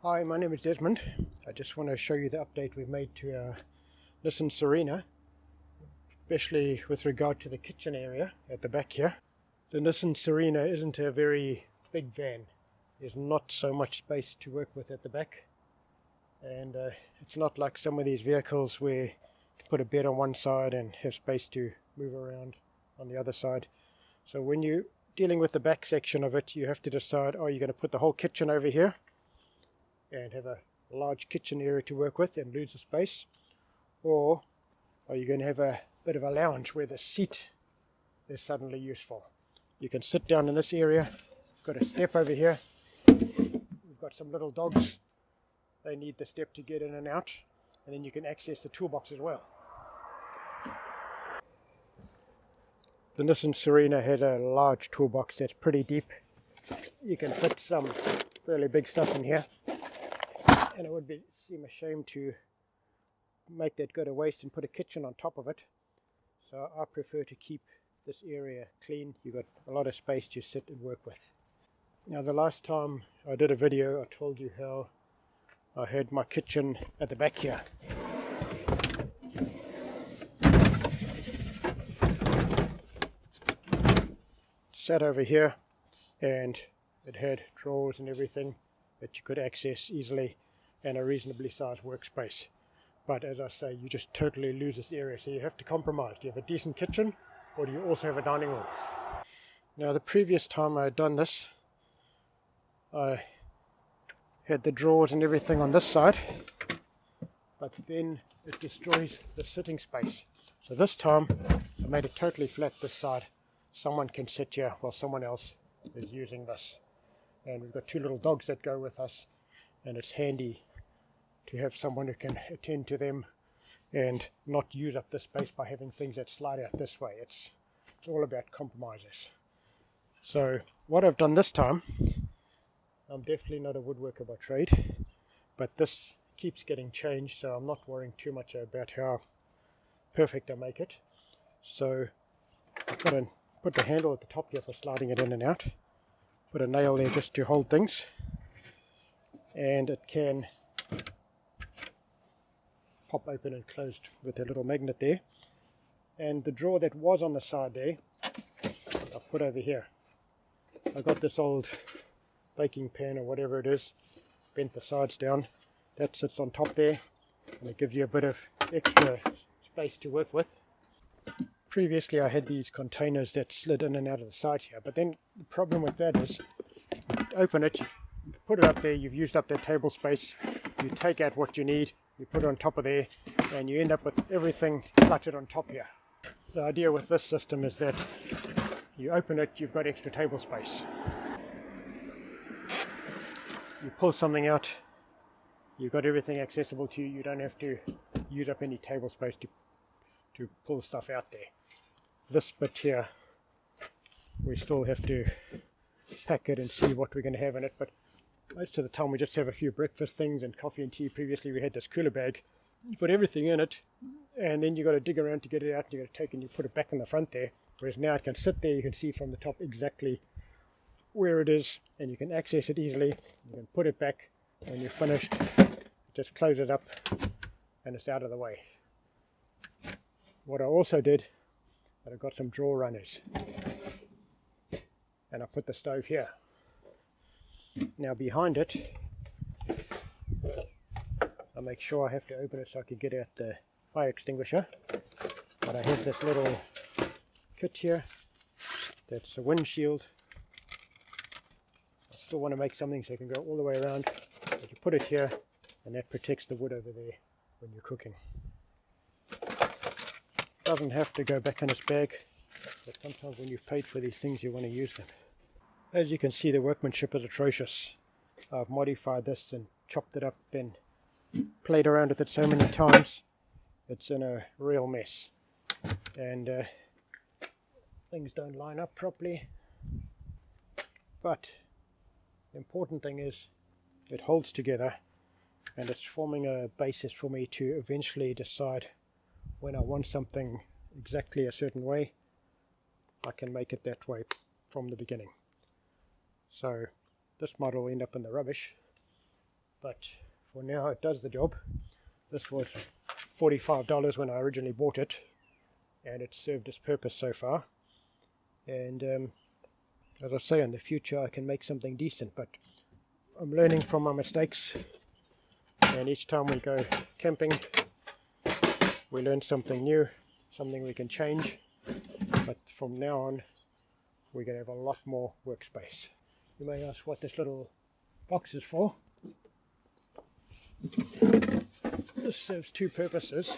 Hi, my name is Desmond. I just want to show you the update we've made to our Nissan Serena, especially with regard to the kitchen area at the back here. The Nissan Serena isn't a very big van. There's not so much space to work with at the back, and it's not like some of these vehicles where you can put a bed on one side and have space to move around on the other side. So when you're dealing with the back section of it, you have to decide, are you going to put the whole kitchen over here and have a large kitchen area to work with and lose the space, or are you going to have a bit of a lounge where the seat is suddenly useful? You can sit down in this area. Got a step over here. We've got some little dogs. They need the step to get in and out, and then you can access the toolbox as well. The Nissan Serena has a large toolbox that's pretty deep. You can fit some fairly big stuff in here, and it would seem a shame to make that go to waste and put a kitchen on top of it. So I prefer to keep this area clean. You've got a lot of space to sit and work with. Now, the last time I did a video, I told you how I had my kitchen at the back here. Sat over here, and it had drawers and everything that you could access easily, and a reasonably sized workspace. But as I say, you just totally lose this area, so you have to compromise. Do you have a decent kitchen, or do you also have a dining room? Now, the previous time I had done this, I had the drawers and everything on this side, but then it destroys the sitting space. So this time I made it totally flat this side. Someone can sit here while someone else is using this. And we've got two little dogs that go with us, and it's handy to have someone who can attend to them and not use up the space by having things that slide out this way. It's all about compromises. So what I've done this time, I'm definitely not a woodworker by trade, but this keeps getting changed, so I'm not worrying too much about how perfect I make it. So I've got to put the handle at the top here for sliding it in and out, put a nail there just to hold things, and it can pop open and closed with a little magnet there. And the drawer that was on the side there, I've put over here. I got this old baking pan or whatever it is, bent the sides down. That sits on top there, and it gives you a bit of extra space to work with. Previously I had these containers that slid in and out of the side here, but then the problem with that is you open it, you put it up there, you've used up that table space, you take out what you need, you put it on top of there, and you end up with everything cluttered on top here. The idea with this system is that you open it, you've got extra table space. You pull something out, you've got everything accessible to you, you don't have to use up any table space to pull stuff out there. This bit here, we still have to pack it and see what we're going to have in it, but most of the time we just have a few breakfast things and coffee and tea. Previously we had this cooler bag, you put everything in it, and then you got to dig around to get it out, you got to take and you put it back in the front there, whereas now it can sit there, you can see from the top exactly where it is, and you can access it easily. You can put it back when you're finished, just close it up, and it's out of the way. What I also did, I got some drawer runners, and I put the stove here. Now behind it, I make sure I have to open it so I can get out the fire extinguisher, but I have this little kit here that's a windshield. I still want to make something so it can go all the way around, but you put it here and that protects the wood over there when you're cooking. Doesn't have to go back in its bag, but sometimes when you've paid for these things you want to use them. As you can see, the workmanship is atrocious. I've modified this and chopped it up and played around with it so many times, it's in a real mess, and things don't line up properly. But the important thing is it holds together, and it's forming a basis for me to eventually decide when I want something exactly a certain way, I can make it that way from the beginning. So this might all end up in the rubbish, but for now it does the job. This was $45 when I originally bought it, and it's served its purpose so far. And as I say, in the future I can make something decent, but I'm learning from my mistakes, and each time we go camping we learn something new, something we can change. But from now on we're going to have a lot more workspace. You may ask what this little box is for. This serves two purposes.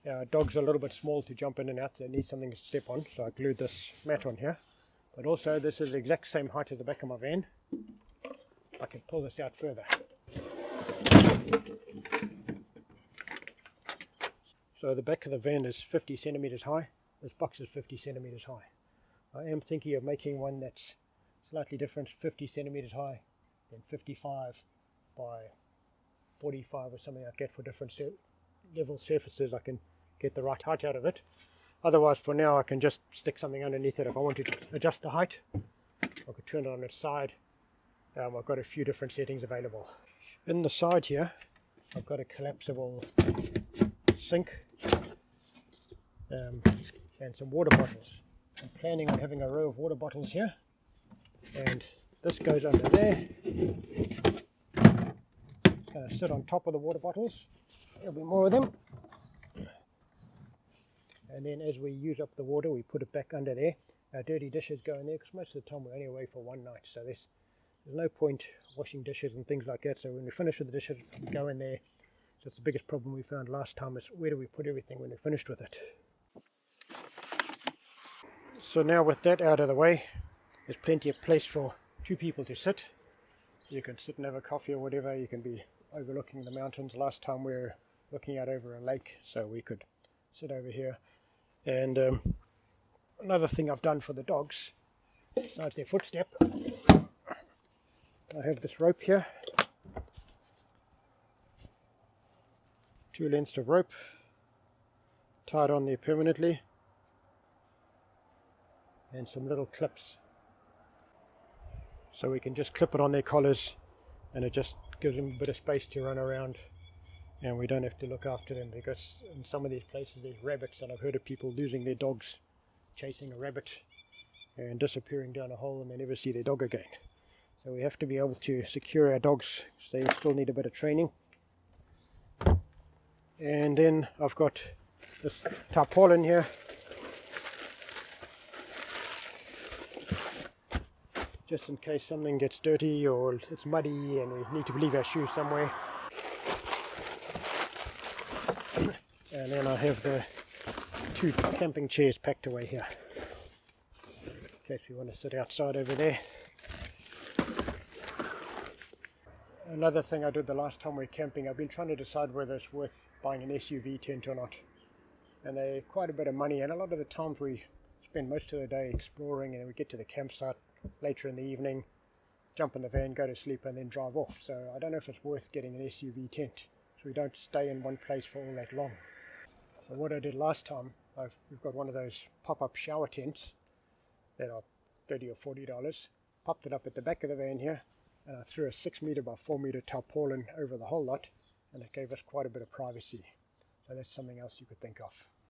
Our dogs are a little bit small to jump in and out, so they need something to step on, so I glued this mat on here. But also this is the exact same height as the back of my van. I can pull this out further. So the back of the van is 50 centimeters high. This box is 50 centimeters high. I am thinking of making one that's slightly different, 50 centimeters high, then 55 by 45 or something like that for different level surfaces. I can get the right height out of it. Otherwise, for now, I can just stick something underneath it if I want to adjust the height. I could turn it on its side. I've got a few different settings available. In the side here, I've got a collapsible sink and some water bottles. I'm planning on having a row of water bottles here, and this goes under there. It's going to sit on top of the water bottles. There'll be more of them. And then as we use up the water, we put it back under there. Our dirty dishes go in there because most of the time we're only away for one night, so there's no point washing dishes and things like that. So when we finish with the dishes, we go in there. So that's the biggest problem we found last time, is where do we put everything when we're finished with it. So now with that out of the way, there's plenty of place for two people to sit. You can sit and have a coffee or whatever. You can be overlooking the mountains. Last time we were looking out over a lake, so we could sit over here. And another thing I've done for the dogs, besides their footstep, I have this rope here, 2 lengths of rope tied on there permanently, and some little clips, so we can just clip it on their collars, and it just gives them a bit of space to run around, and we don't have to look after them, because in some of these places there's rabbits, and I've heard of people losing their dogs chasing a rabbit and disappearing down a hole, and they never see their dog again. So we have to be able to secure our dogs, so they still need a bit of training. And then I've got this tarpaulin here, just in case something gets dirty or it's muddy and we need to leave our shoes somewhere. And then I have the 2 camping chairs packed away here, in case we want to sit outside over there. Another thing I did the last time we were camping, I've been trying to decide whether it's worth buying an SUV tent or not. And they're quite a bit of money, and a lot of the times we spend most of the day exploring, and we get to the campsite later in the evening, jump in the van, go to sleep, and then drive off. So I don't know if it's worth getting an SUV tent, so we don't stay in one place for all that long. So what I did last time, we've got one of those pop-up shower tents that are $30 or $40, popped it up at the back of the van here, and I threw a 6 meter by 4 meter tarpaulin over the whole lot, and it gave us quite a bit of privacy. So that's something else you could think of.